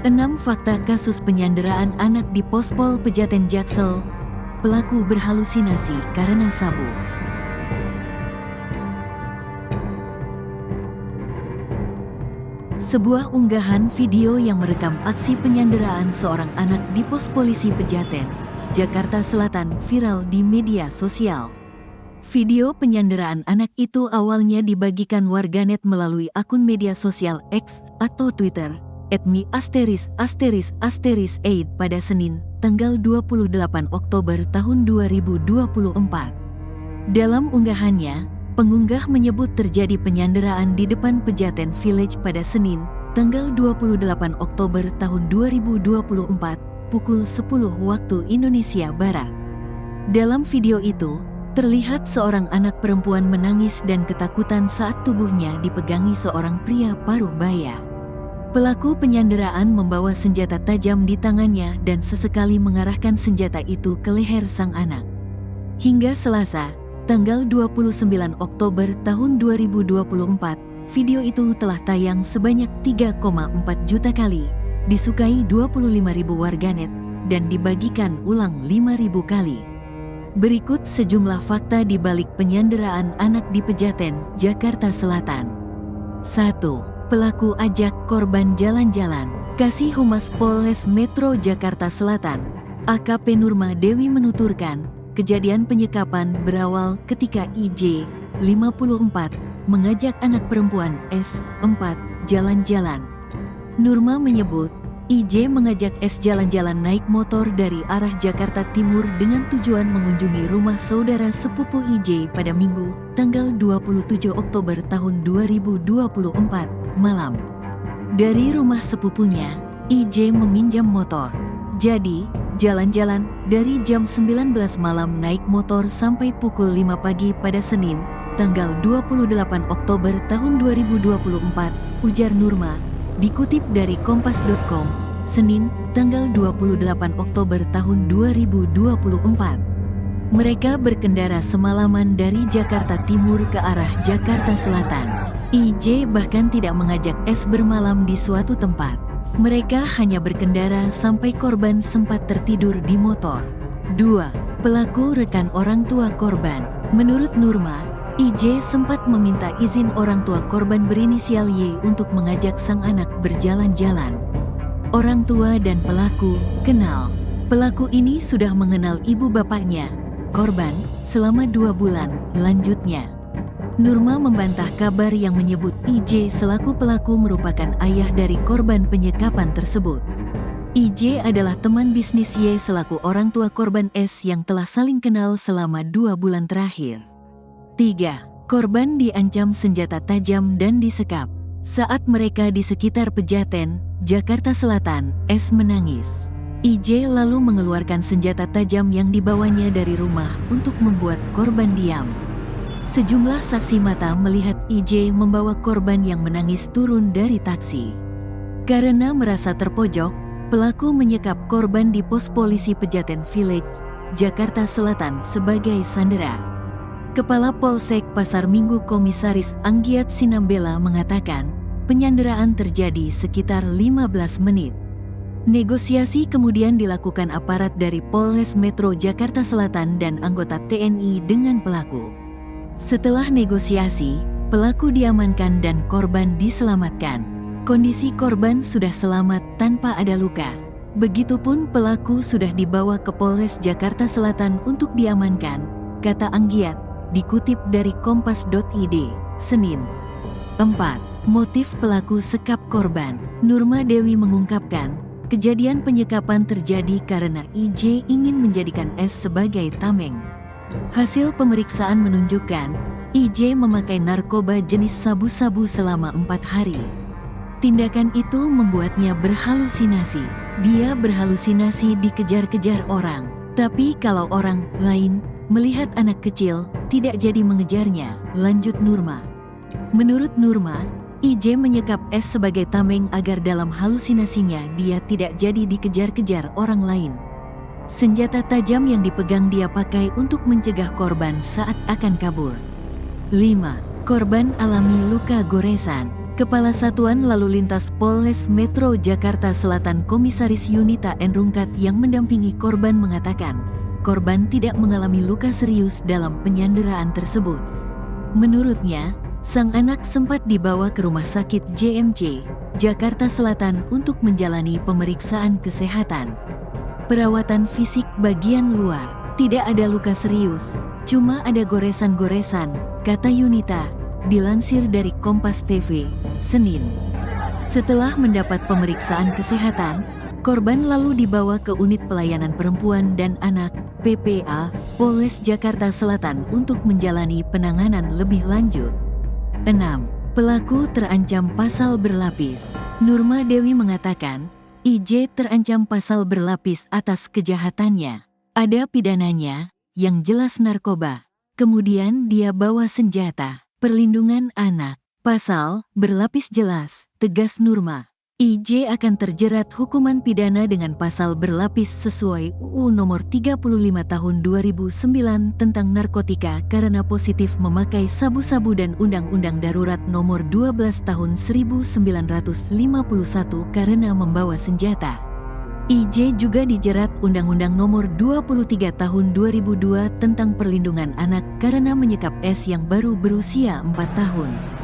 6 fakta kasus penyanderaan anak di Pospol Pejaten Jaksel. Pelaku berhalusinasi karena sabu. Sebuah unggahan video yang merekam aksi penyanderaan seorang anak di pos polisi Pejaten, Jakarta Selatan viral di media sosial. Video penyanderaan anak itu awalnya dibagikan warganet melalui akun media sosial X atau Twitter, @mi****aid pada Senin, tanggal 28 Oktober tahun 2024. Dalam unggahannya, pengunggah menyebut terjadi penyanderaan di depan Pejaten Village pada Senin, tanggal 28 Oktober tahun 2024, pukul 10 waktu Indonesia Barat. Dalam video itu, terlihat seorang anak perempuan menangis dan ketakutan saat tubuhnya dipegangi seorang pria paruh baya. Pelaku penyanderaan membawa senjata tajam di tangannya dan sesekali mengarahkan senjata itu ke leher sang anak. Hingga Selasa, tanggal 29 Oktober tahun 2024, video itu telah tayang sebanyak 3,4 juta kali, disukai 25.000 warganet, dan dibagikan ulang 5.000 kali. Berikut sejumlah fakta di balik penyanderaan anak di Pejaten, Jakarta Selatan. 1. Pelaku ajak korban jalan-jalan. Kasih Humas Polres Metro Jakarta Selatan, AKP Nurma Dewi menuturkan, kejadian penyekapan berawal ketika IJ, 54, mengajak anak perempuan S, 4, jalan-jalan. Nurma menyebut, IJ mengajak S jalan-jalan naik motor dari arah Jakarta Timur dengan tujuan mengunjungi rumah saudara sepupu IJ pada Minggu, tanggal 27 Oktober tahun 2024, malam. Dari rumah sepupunya, IJ meminjam motor. Jadi, jalan-jalan dari jam 19 malam naik motor sampai pukul 5 pagi pada Senin, tanggal 28 Oktober tahun 2024, ujar Nurma, dikutip dari kompas.com, Senin, tanggal 28 Oktober tahun 2024. Mereka berkendara semalaman dari Jakarta Timur ke arah Jakarta Selatan. IJ bahkan tidak mengajak S bermalam di suatu tempat. Mereka hanya berkendara sampai korban sempat tertidur di motor. 2. Pelaku rekan orang tua korban. Menurut Nurma, IJ sempat meminta izin orang tua korban berinisial Y untuk mengajak sang anak berjalan-jalan. Orang tua dan pelaku kenal. Pelaku ini sudah mengenal ibu bapaknya, korban, selama 2 bulan, lanjutnya. Nurma membantah kabar yang menyebut IJ selaku pelaku merupakan ayah dari korban penyekapan tersebut. IJ adalah teman bisnis Y selaku orang tua korban S yang telah saling kenal selama 2 bulan terakhir. 3. Korban diancam senjata tajam dan disekap. Saat mereka di sekitar Pejaten, Jakarta Selatan, S menangis. IJ lalu mengeluarkan senjata tajam yang dibawanya dari rumah untuk membuat korban diam. Sejumlah saksi mata melihat IJ membawa korban yang menangis turun dari taksi. Karena merasa terpojok, pelaku menyekap korban di pos polisi Pejaten Village, Jakarta Selatan sebagai sandera. Kepala Polsek Pasar Minggu Komisaris Anggiat Sinambela mengatakan, penyanderaan terjadi sekitar 15 menit. Negosiasi kemudian dilakukan aparat dari Polres Metro Jakarta Selatan dan anggota TNI dengan pelaku. Setelah negosiasi, pelaku diamankan dan korban diselamatkan. Kondisi korban sudah selamat tanpa ada luka. Begitupun pelaku sudah dibawa ke Polres Jakarta Selatan untuk diamankan, kata Anggiat, dikutip dari kompas.id, Senin. 4. Motif pelaku sekap korban. Nurma Dewi mengungkapkan, kejadian penyekapan terjadi karena IJ ingin menjadikan S sebagai tameng. Hasil pemeriksaan menunjukkan, IJ memakai narkoba jenis sabu-sabu selama 4 hari. Tindakan itu membuatnya berhalusinasi. Dia berhalusinasi dikejar-kejar orang. Tapi kalau orang lain melihat anak kecil, tidak jadi mengejarnya, lanjut Nurma. Menurut Nurma, IJ menyekap S sebagai tameng agar dalam halusinasinya dia tidak jadi dikejar-kejar orang lain. Senjata tajam yang dipegang dia pakai untuk mencegah korban saat akan kabur. 5. Korban alami luka goresan. Kepala Satuan Lalu Lintas Polres Metro Jakarta Selatan Komisaris Yunita Enrungkat yang mendampingi korban mengatakan, korban tidak mengalami luka serius dalam penyanderaan tersebut. Menurutnya, sang anak sempat dibawa ke Rumah Sakit JMC, Jakarta Selatan untuk menjalani pemeriksaan kesehatan. Perawatan fisik bagian luar, tidak ada luka serius, cuma ada goresan-goresan, kata Yunita, dilansir dari Kompas TV, Senin. Setelah mendapat pemeriksaan kesehatan, korban lalu dibawa ke Unit Pelayanan Perempuan dan Anak, PPA, Polres Jakarta Selatan untuk menjalani penanganan lebih lanjut. 6. Pelaku terancam pasal berlapis. Nurma Dewi mengatakan, IJ terancam pasal berlapis atas kejahatannya. Ada pidananya, yang jelas narkoba. Kemudian dia bawa senjata. Perlindungan anak. Pasal berlapis jelas, tegas Nurma. IJ akan terjerat hukuman pidana dengan pasal berlapis sesuai UU Nomor 35 Tahun 2009 tentang narkotika karena positif memakai sabu-sabu dan Undang-Undang Darurat Nomor 12 Tahun 1951 karena membawa senjata. IJ juga dijerat Undang-Undang Nomor 23 Tahun 2002 tentang perlindungan anak karena menyekap S yang baru berusia 4 tahun.